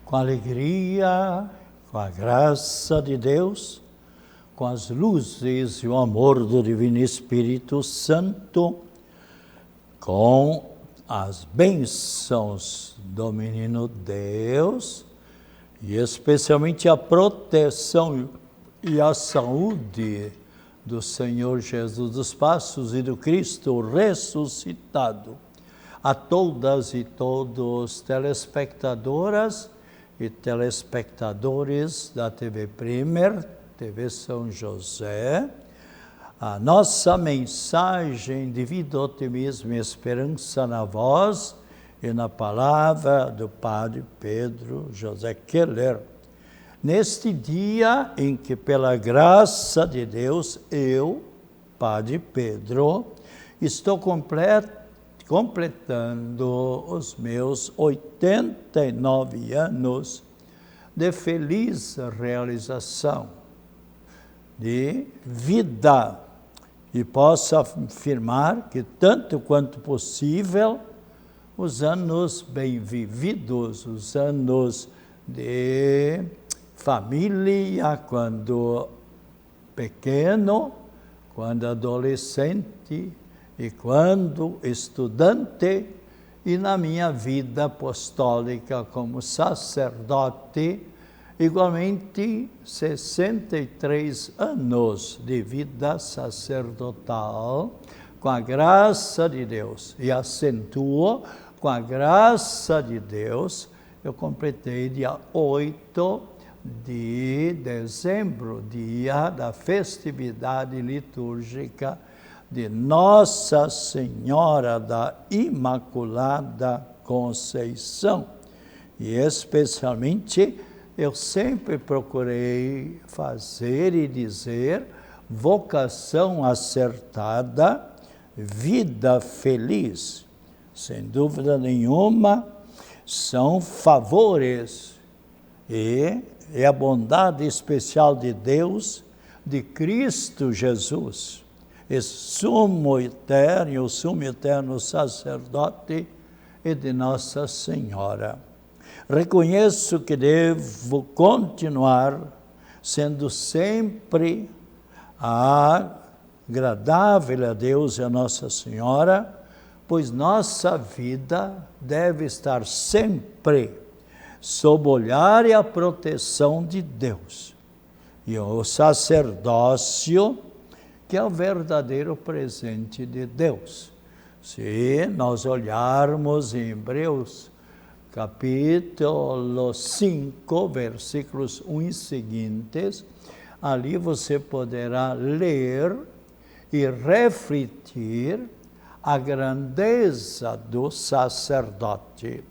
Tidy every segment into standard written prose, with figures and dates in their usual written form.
com alegria, com a graça de Deus, com as luzes e o amor do Divino Espírito Santo, com as bênçãos do Menino Deus e especialmente a proteção e a saúde do Senhor Jesus dos Passos e do Cristo ressuscitado. A todas e todos telespectadoras e telespectadores da TV Primer, TV São José, a nossa mensagem de vida, otimismo e esperança na voz e na palavra do Padre Pedro José Keller. Neste dia em que, pela graça de Deus, eu, Padre Pedro, estou completando os meus 89 anos de feliz realização, de vida, e posso afirmar que, tanto quanto possível, os anos bem vividos, os anos de família, quando pequeno, quando adolescente e quando estudante, e na minha vida apostólica como sacerdote, igualmente 63 anos de vida sacerdotal, com a graça de Deus, e acentuo, com a graça de Deus, eu completei dia 8 de dezembro, dia da festividade litúrgica de Nossa Senhora da Imaculada Conceição. E especialmente, eu sempre procurei fazer e dizer vocação acertada, vida feliz. Sem dúvida nenhuma, são favores e é a bondade especial de Deus, de Cristo Jesus, e sumo eterno sacerdote e de Nossa Senhora. Reconheço que devo continuar sendo sempre agradável a Deus e a Nossa Senhora, pois nossa vida deve estar sempre sob o olhar e a proteção de Deus. E o sacerdócio, que é o verdadeiro presente de Deus. Se nós olharmos em Hebreus, capítulo 5, versículos 1 e seguintes, ali você poderá ler e refletir a grandeza do sacerdote.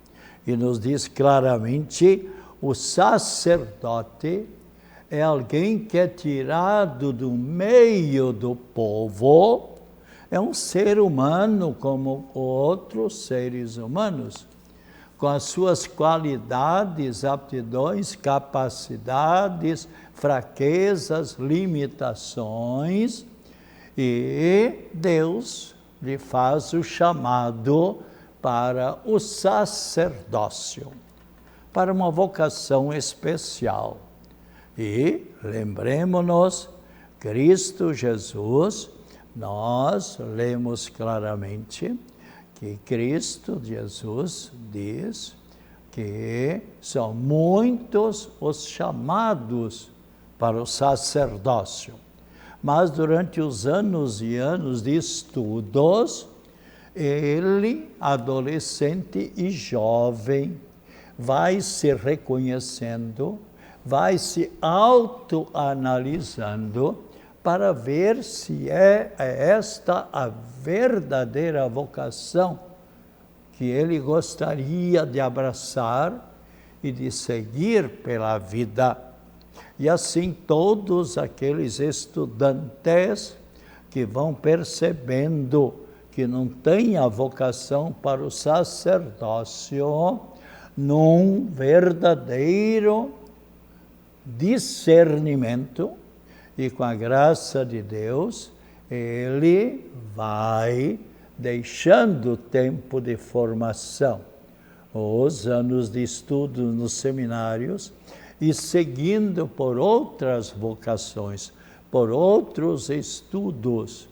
E nos diz claramente, o sacerdote é alguém que é tirado do meio do povo, é um ser humano como outros seres humanos, com as suas qualidades, aptidões, capacidades, fraquezas, limitações, e Deus lhe faz o chamado para o sacerdócio, para uma vocação especial. E lembremos-nos, Cristo Jesus, nós lemos claramente que Cristo Jesus diz que são muitos os chamados para o sacerdócio. Mas durante os anos e anos de estudos, ele, adolescente e jovem, vai se reconhecendo, vai se autoanalisando para ver se é esta a verdadeira vocação que ele gostaria de abraçar e de seguir pela vida. E assim todos aqueles estudantes que vão percebendo que não têm a vocação para o sacerdócio, num verdadeiro discernimento, e com a graça de Deus, ele vai deixando o tempo de formação, os anos de estudo nos seminários e seguindo por outras vocações, por outros estudos,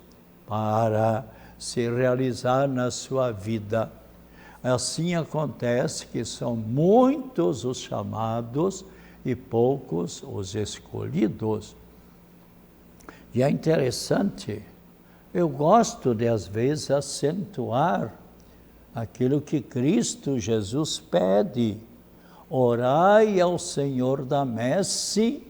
para se realizar na sua vida. Assim acontece que são muitos os chamados e poucos os escolhidos. E é interessante, eu gosto de às vezes acentuar aquilo que Cristo Jesus pede: orai ao Senhor da messe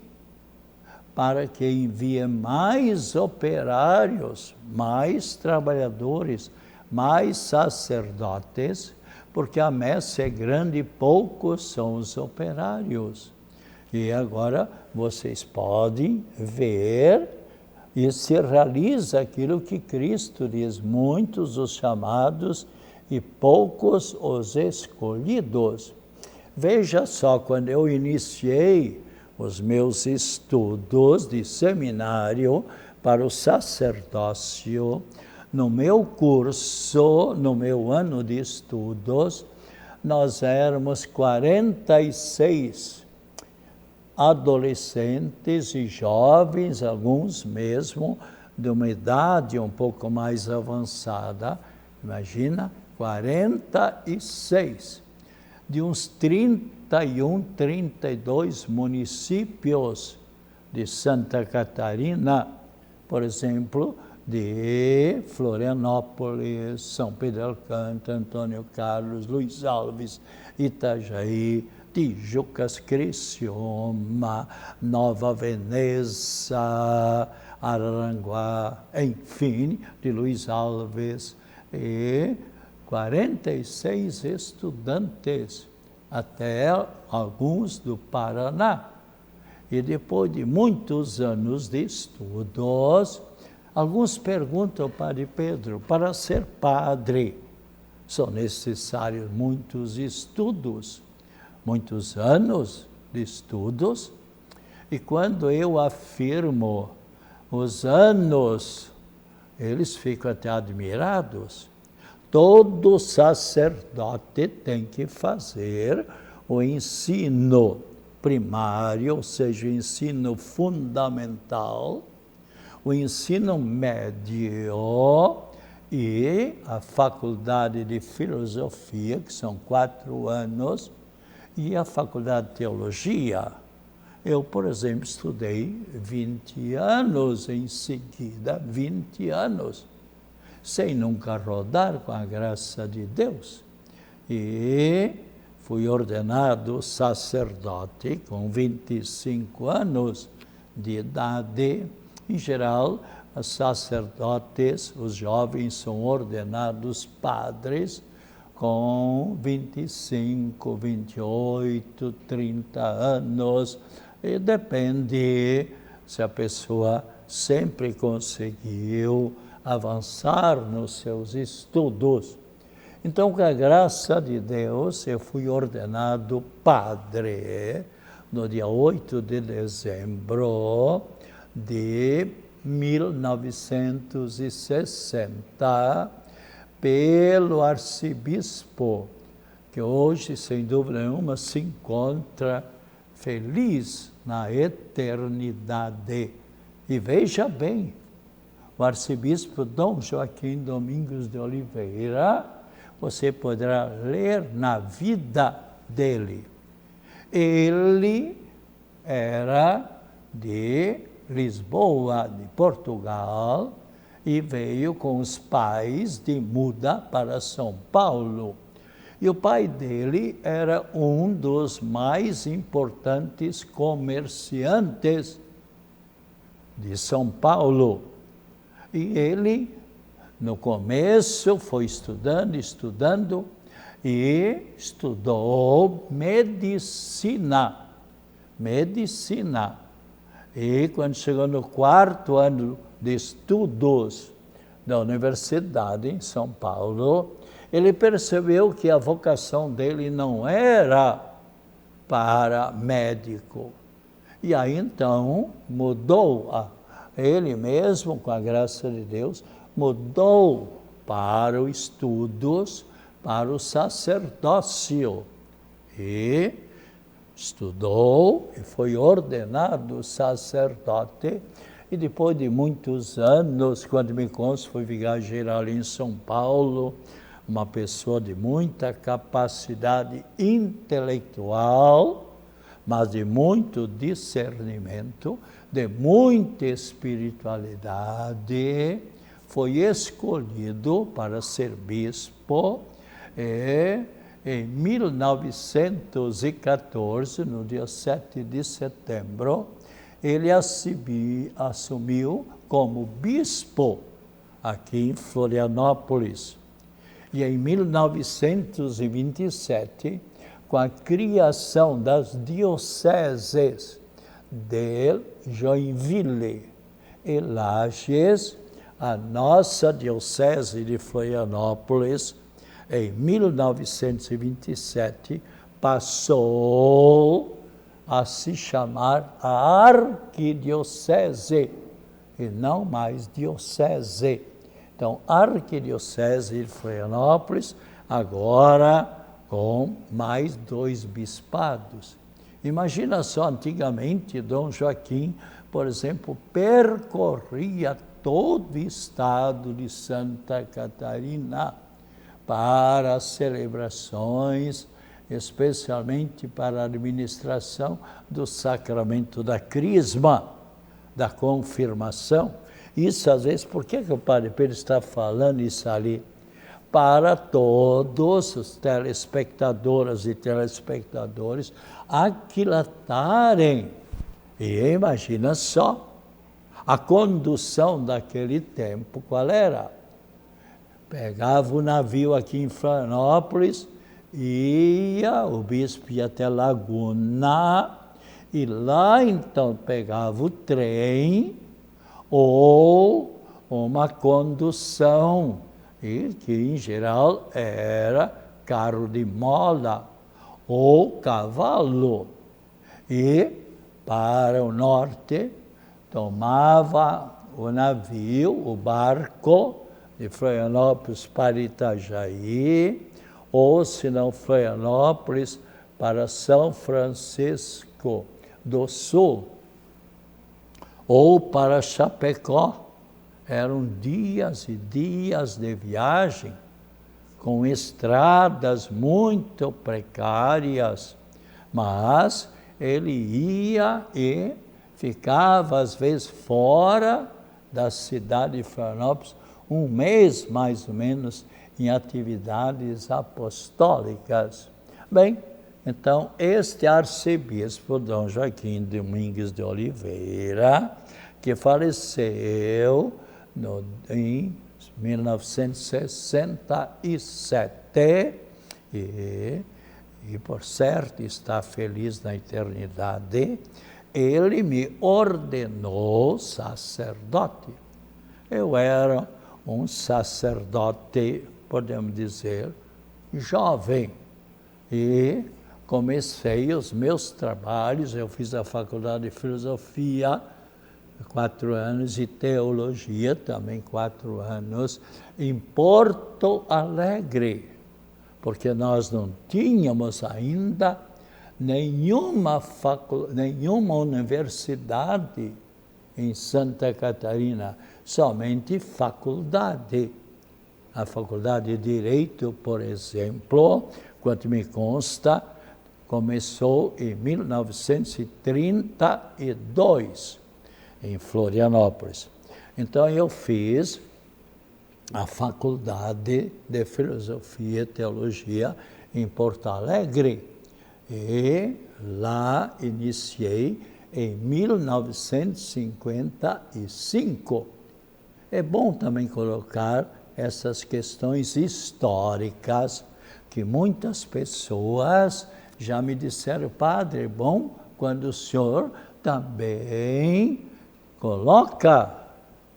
para que envie mais operários, mais trabalhadores, mais sacerdotes, porque a messe é grande e poucos são os operários. E agora vocês podem ver e se realiza aquilo que Cristo diz: muitos os chamados e poucos os escolhidos. Veja só, quando eu iniciei os meus estudos de seminário para o sacerdócio, no meu curso, no meu ano de estudos, nós éramos 46 adolescentes e jovens, alguns mesmo de uma idade um pouco mais avançada. Imagina, 46, de uns 31, 32 municípios de Santa Catarina, por exemplo, de Florianópolis, São Pedro Alcântara, Antônio Carlos, Luiz Alves, Itajaí, Tijucas, Criciúma, Nova Veneza, Araranguá, enfim, de Luiz Alves, e 46 estudantes, até alguns do Paraná. E depois de muitos anos de estudos, alguns perguntam, Padre Pedro, para ser padre, são necessários muitos estudos, muitos anos de estudos, e quando eu afirmo os anos, eles ficam até admirados. Todo sacerdote tem que fazer o ensino primário, ou seja, o ensino fundamental, o ensino médio e a faculdade de filosofia, que são 4 anos, e a faculdade de teologia. Eu, por exemplo, estudei 20 anos em seguida, 20 anos, sem nunca rodar, com a graça de Deus. E fui ordenado sacerdote com 25 anos de idade. Em geral, os sacerdotes, os jovens, são ordenados padres com 25, 28, 30 anos, e depende se a pessoa sempre conseguiu avançar nos seus estudos. Então, com a graça de Deus, eu fui ordenado padre no dia 8 de dezembro de 1960, pelo arcebispo, que hoje, sem dúvida nenhuma, se encontra feliz na eternidade. E veja bem, o arcebispo Dom Joaquim Domingos de Oliveira, você poderá ler na vida dele. Ele era de Lisboa, de Portugal, e veio com os pais de muda para São Paulo. E o pai dele era um dos mais importantes comerciantes de São Paulo. E ele, no começo, foi estudando, e estudou medicina. E quando chegou no 4º ano de estudos da universidade em São Paulo, ele percebeu que a vocação dele não era para médico. E aí então mudou, ele mesmo, com a graça de Deus, mudou para os estudos para o sacerdócio. E estudou e foi ordenado sacerdote. E depois de muitos anos, quando me consta, foi vigareiro ali em São Paulo, uma pessoa de muita capacidade intelectual, mas de muito discernimento, de muita espiritualidade, foi escolhido para ser bispo em 1914, no dia 7 de setembro, ele assumiu como bispo aqui em Florianópolis. E em 1927, com a criação das dioceses de Joinville e Lages, a nossa diocese de Florianópolis, em 1927, passou a se chamar a arquidiocese, e não mais diocese. Então, arquidiocese de Florianópolis, agora com mais 2 bispados. Imagina só, antigamente, Dom Joaquim, por exemplo, percorria todo o estado de Santa Catarina para as celebrações, especialmente para a administração do sacramento da crisma, da confirmação. Isso, às vezes, por que o Padre Pedro está falando isso ali? Para todos os telespectadoras e telespectadores aquilatarem. E imagina só, a condução daquele tempo, qual era? Pegava o navio aqui em Florianópolis, o bispo ia até Laguna, e lá então pegava o trem, ou uma condução, que em geral era carro de mola ou cavalo. E para o norte tomava o navio, o barco, de Florianópolis para Itajaí, ou se não Florianópolis, para São Francisco do Sul, ou para Chapecó. Eram dias e dias de viagem, com estradas muito precárias, mas ele ia e ficava, às vezes, fora da cidade de Florianópolis, 1 mês, mais ou menos, em atividades apostólicas. Bem, então, este arcebispo, Dom Joaquim Domingues de Oliveira, que faleceu em 1967, e por certo está feliz na eternidade, ele me ordenou sacerdote. Eu era um sacerdote, podemos dizer, jovem, e comecei os meus trabalhos. Eu fiz a faculdade de filosofia, 4 anos, e teologia, também 4 anos, em Porto Alegre, porque nós não tínhamos ainda nenhuma universidade em Santa Catarina, somente faculdade. A Faculdade de Direito, por exemplo, quanto me consta, começou em 1932, em Florianópolis. Então, eu fiz a Faculdade de Filosofia e Teologia em Porto Alegre, e lá iniciei em 1955. É bom também colocar essas questões históricas, que muitas pessoas já me disseram: padre, é bom quando o senhor também coloca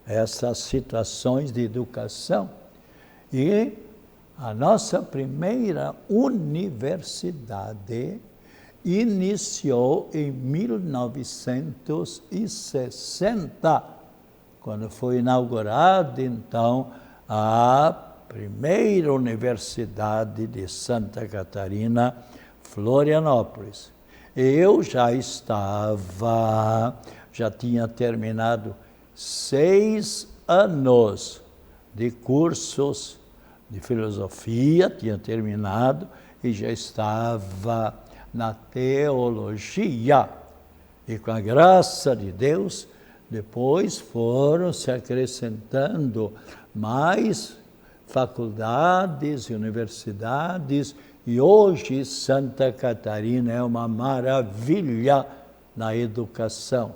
essas situações de educação. E a nossa primeira universidade iniciou em 1960, quando foi inaugurada, então, a primeira universidade de Santa Catarina, Florianópolis. Eu já tinha terminado 6 anos de cursos de filosofia, tinha terminado e já estava na teologia. E com a graça de Deus, depois foram se acrescentando mais faculdades e universidades, e hoje Santa Catarina é uma maravilha na educação.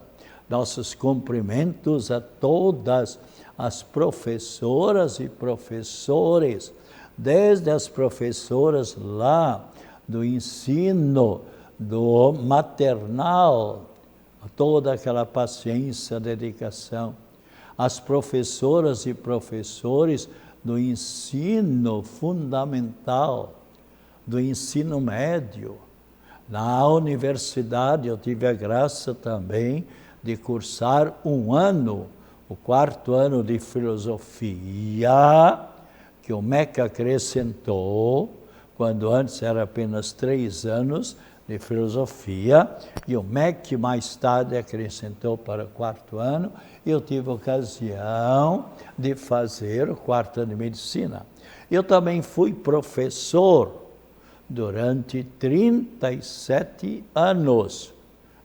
Nossos cumprimentos a todas as professoras e professores, desde as professoras lá do ensino, do maternal, toda aquela paciência, dedicação. As professoras e professores do ensino fundamental, do ensino médio. Na universidade eu tive a graça também de cursar 1 ano, o 4º ano de filosofia, que o MEC acrescentou, quando antes era apenas 3 anos de filosofia, e o MEC mais tarde acrescentou para o 4º ano, e eu tive a ocasião de fazer o 4º ano de medicina. Eu também fui professor durante 37 anos,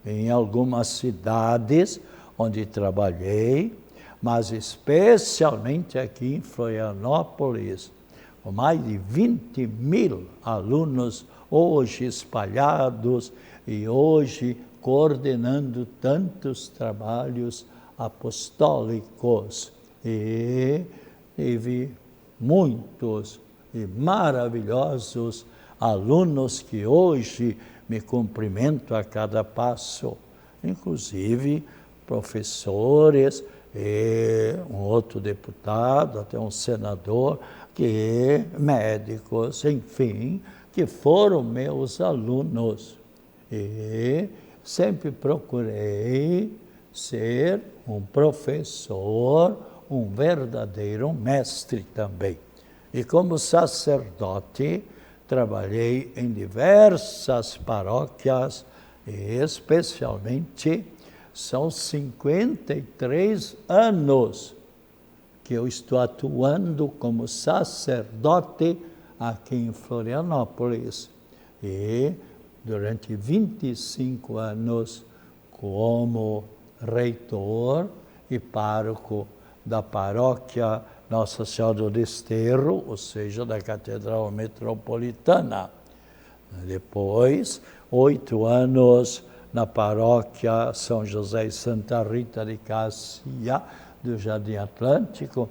em algumas cidades onde trabalhei, mas especialmente aqui em Florianópolis, com mais de 20.000 alunos hoje espalhados e hoje coordenando tantos trabalhos apostólicos. E tive muitos e maravilhosos alunos que hoje me cumprimentam a cada passo, inclusive professores, e um outro deputado, até um senador, médicos, enfim, que foram meus alunos. E sempre procurei ser um professor, um verdadeiro mestre também. E como sacerdote, trabalhei em diversas paróquias, e especialmente são 53 anos que eu estou atuando como sacerdote aqui em Florianópolis. E durante 25 anos como reitor e pároco da paróquia Nossa Senhora do Desterro, ou seja, da Catedral Metropolitana. Depois, 8 anos na paróquia São José e Santa Rita de Cássia, do Jardim Atlântico.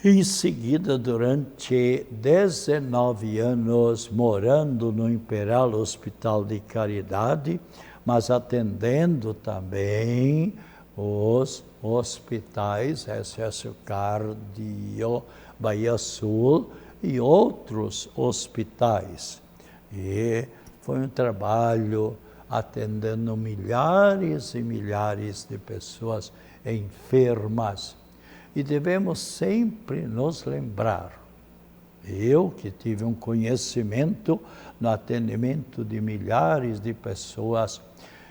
Em seguida, durante 19 anos, morando no Imperial Hospital de Caridade, mas atendendo também os hospitais, SS Cardio, Bahia Sul e outros hospitais. E foi um trabalho atendendo milhares e milhares de pessoas enfermas. E devemos sempre nos lembrar, eu que tive um conhecimento no atendimento de milhares de pessoas,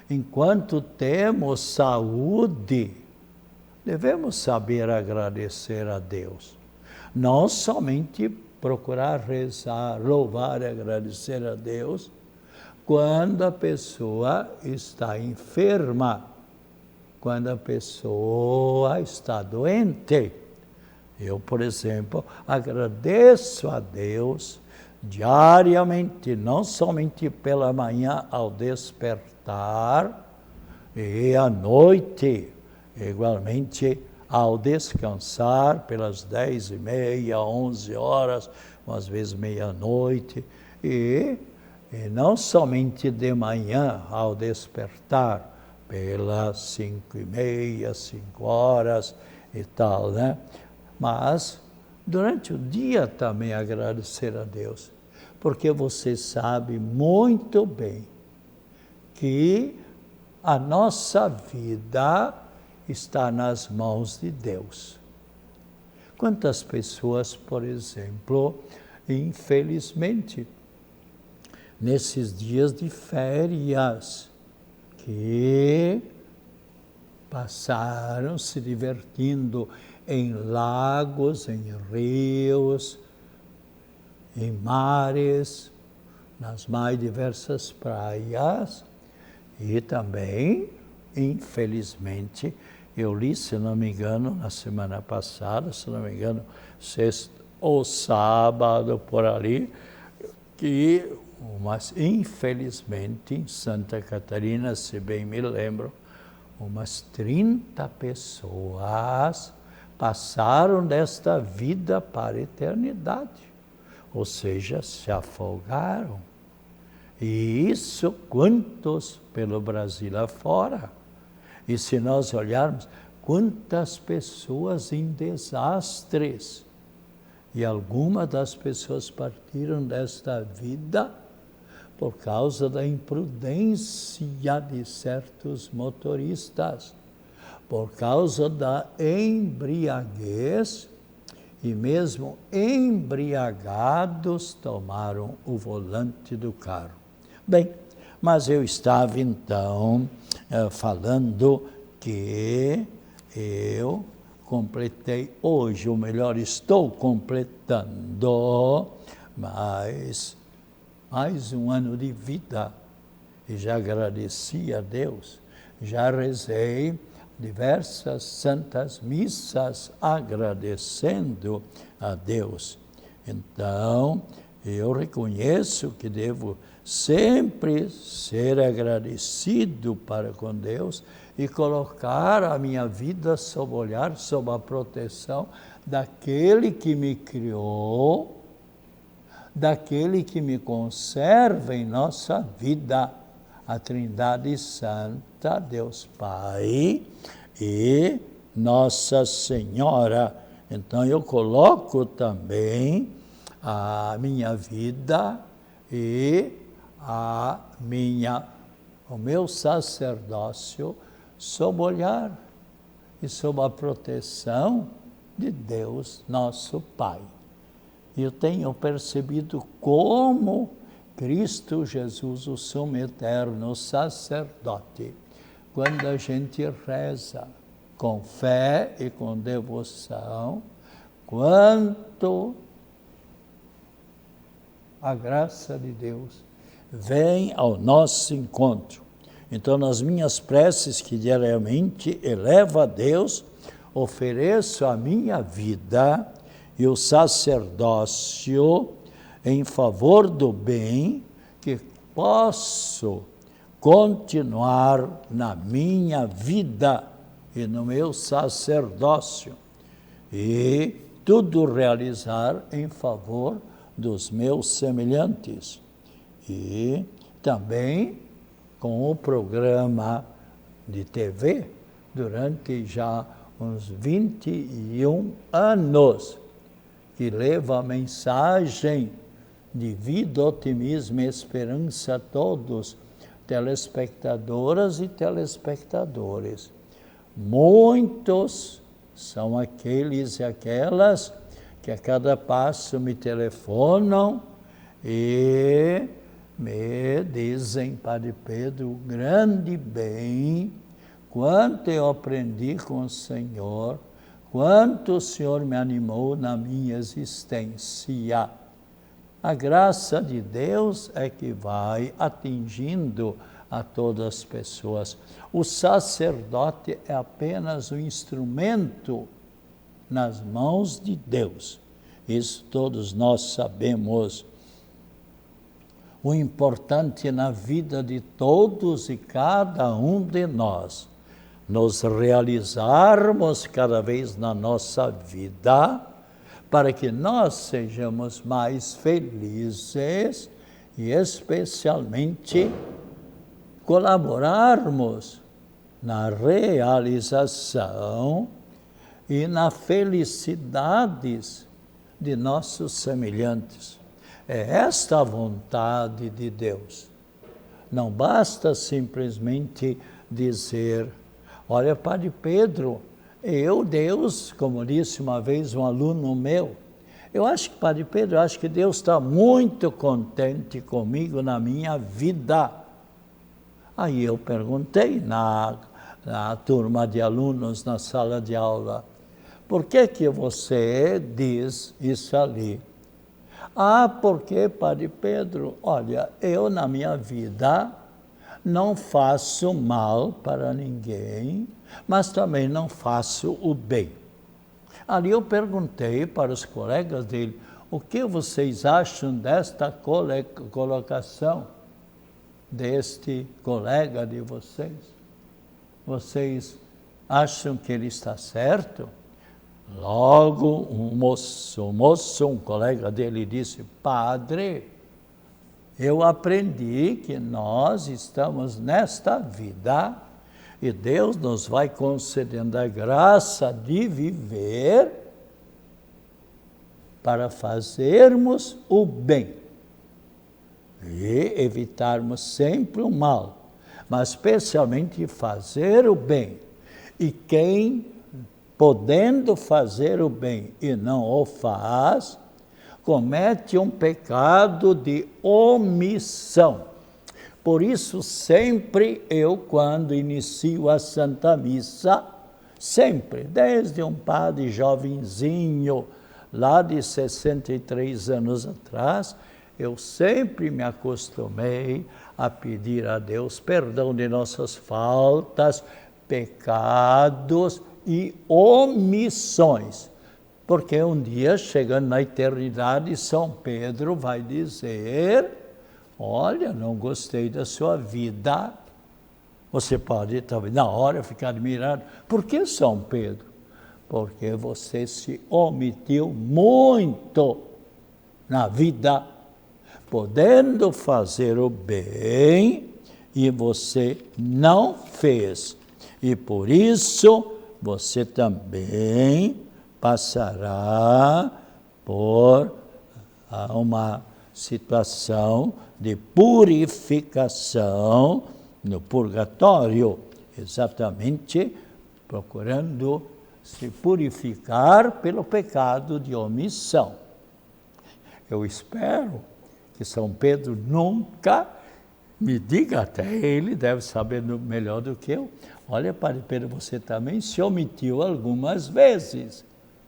enquanto temos saúde, devemos saber agradecer a Deus. Não somente procurar rezar, louvar e agradecer a Deus quando a pessoa está enferma, quando a pessoa está doente. Eu, por exemplo, agradeço a Deus diariamente, não somente pela manhã ao despertar e à noite, igualmente ao descansar pelas 10h30, 11 horas, às vezes meia-noite, e não somente de manhã ao despertar, pelas 5h30, 5 horas e tal, né? Mas durante o dia também agradecer a Deus, porque você sabe muito bem que a nossa vida está nas mãos de Deus. Quantas pessoas, por exemplo, infelizmente, nesses dias de férias, que passaram se divertindo em lagos, em rios, em mares, nas mais diversas praias, e também, infelizmente, eu li, se não me engano, na semana passada, se não me engano, sexta ou sábado, por ali, que, mas infelizmente, em Santa Catarina, se bem me lembro, umas 30 pessoas passaram desta vida para a eternidade, ou seja, se afogaram. E isso, quantos pelo Brasil afora? E se nós olharmos, quantas pessoas em desastres, e algumas das pessoas partiram desta vida por causa da imprudência de certos motoristas, por causa da embriaguez, e mesmo embriagados tomaram o volante do carro. Bem, mas eu estava então falando que eu completei hoje, ou melhor, estou completando mais um ano de vida, e já agradeci a Deus, já rezei diversas santas missas agradecendo a Deus. Então, eu reconheço que devo sempre ser agradecido para com Deus e colocar a minha vida sob o olhar, sob a proteção daquele que me criou, daquele que me conserva em nossa vida, a Trindade Santa, Deus Pai e Nossa Senhora. Então eu coloco também a minha vida e o meu sacerdócio sob o olhar e sob a proteção de Deus, nosso Pai. Eu tenho percebido como Cristo Jesus, o sumo eterno sacerdote, quando a gente reza com fé e com devoção, quanto a graça de Deus vem ao nosso encontro. Então, nas minhas preces que diariamente elevo a Deus, ofereço a minha vida e o sacerdócio em favor do bem, que posso continuar na minha vida e no meu sacerdócio, e tudo realizar em favor dos meus semelhantes. E também com o programa de TV, durante já uns 21 anos, que leva a mensagem de vida, otimismo e esperança a todos, telespectadoras e telespectadores. Muitos são aqueles e aquelas que a cada passo me telefonam e me dizem: Padre Pedro, grande bem, quanto eu aprendi com o Senhor, quanto o Senhor me animou na minha existência. A graça de Deus é que vai atingindo a todas as pessoas. O sacerdote é apenas um instrumento nas mãos de Deus. Isso todos nós sabemos. O importante na vida de todos e cada um de nós, nos realizarmos cada vez na nossa vida, para que nós sejamos mais felizes e especialmente colaborarmos na realização e na felicidades de nossos semelhantes. É esta a vontade de Deus. Não basta simplesmente dizer: olha, Padre Pedro, Deus, como disse uma vez um aluno meu, eu acho que, Padre Pedro, eu acho que Deus está muito contente comigo na minha vida. Aí eu perguntei na turma de alunos, na sala de aula, por que você diz isso ali? Porque, Padre Pedro, olha, eu na minha vida não faço mal para ninguém, mas também não faço o bem. Ali eu perguntei para os colegas dele, o que vocês acham desta colocação deste colega de vocês? Vocês acham que ele está certo? Logo um moço, um colega dele disse, padre, eu aprendi que nós estamos nesta vida e Deus nos vai concedendo a graça de viver para fazermos o bem e evitarmos sempre o mal, mas especialmente fazer o bem. E quem, podendo fazer o bem e não o faz, comete um pecado de omissão. Por isso, sempre eu, quando inicio a Santa Missa, sempre, desde um padre jovenzinho, lá de 63 anos atrás, eu sempre me acostumei a pedir a Deus perdão de nossas faltas, pecados e omissões. Porque um dia, chegando na eternidade, São Pedro vai dizer, olha, não gostei da sua vida. Você pode, talvez, na hora, ficar admirado. Por que, São Pedro? Porque você se omitiu muito na vida, podendo fazer o bem, e você não fez. E por isso, você também passará por uma situação de purificação no purgatório, exatamente procurando se purificar pelo pecado de omissão. Eu espero que São Pedro nunca me diga, até ele deve saber melhor do que eu, olha, Padre Pedro, você também se omitiu algumas vezes.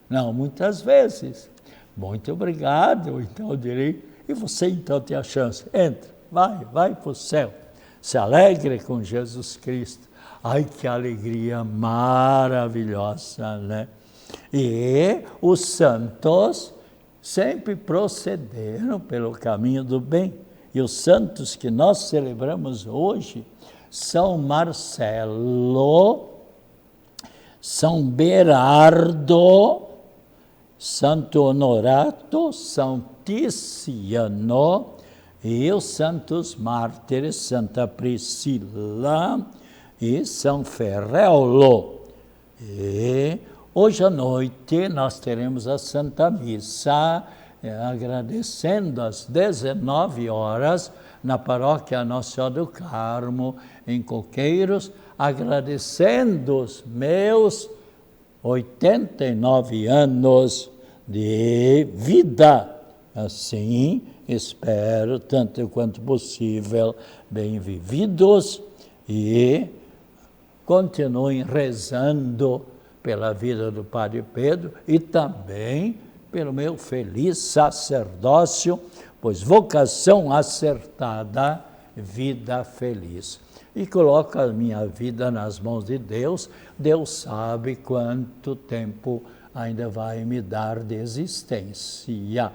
Não, muitas vezes. Muito obrigado, então eu direi, e você então tem a chance, entra, vai para o céu, se alegre com Jesus Cristo. Ai, que alegria maravilhosa, né? E os santos sempre procederam pelo caminho do bem. E os santos que nós celebramos hoje, São Marcelo, São Berardo, Santo Honorato, São Tiziano e os santos mártires, Santa Priscila e São Ferrelo. E hoje à noite nós teremos a Santa Missa, agradecendo às 19 horas, na paróquia Nossa Senhora do Carmo, em Coqueiros, agradecendo os meus 89 anos de vida. Assim, espero, tanto quanto possível, bem vividos, e continuem rezando pela vida do Padre Pedro e também pelo meu feliz sacerdócio, pois vocação acertada, vida feliz. E coloco a minha vida nas mãos de Deus. Deus sabe quanto tempo ainda vai me dar de existência.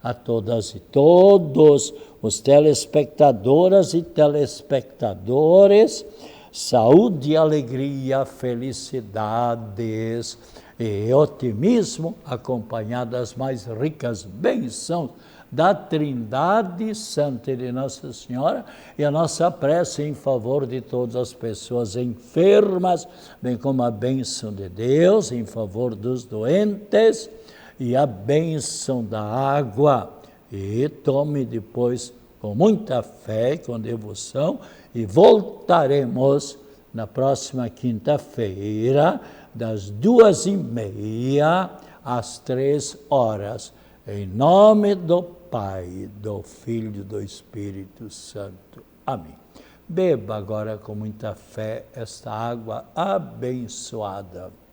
A todas e todos os telespectadoras e telespectadores, saúde, alegria, felicidades e otimismo, acompanhado das mais ricas bênçãos da Trindade Santa e de Nossa Senhora, e a nossa prece em favor de todas as pessoas enfermas, bem como a bênção de Deus em favor dos doentes, e a bênção da água. E tome depois com muita fé e com devoção, e voltaremos na próxima quinta-feira, das 2h30 às 3h, em nome do Pai, do Filho e do Espírito Santo. Amém. Beba agora com muita fé esta água abençoada.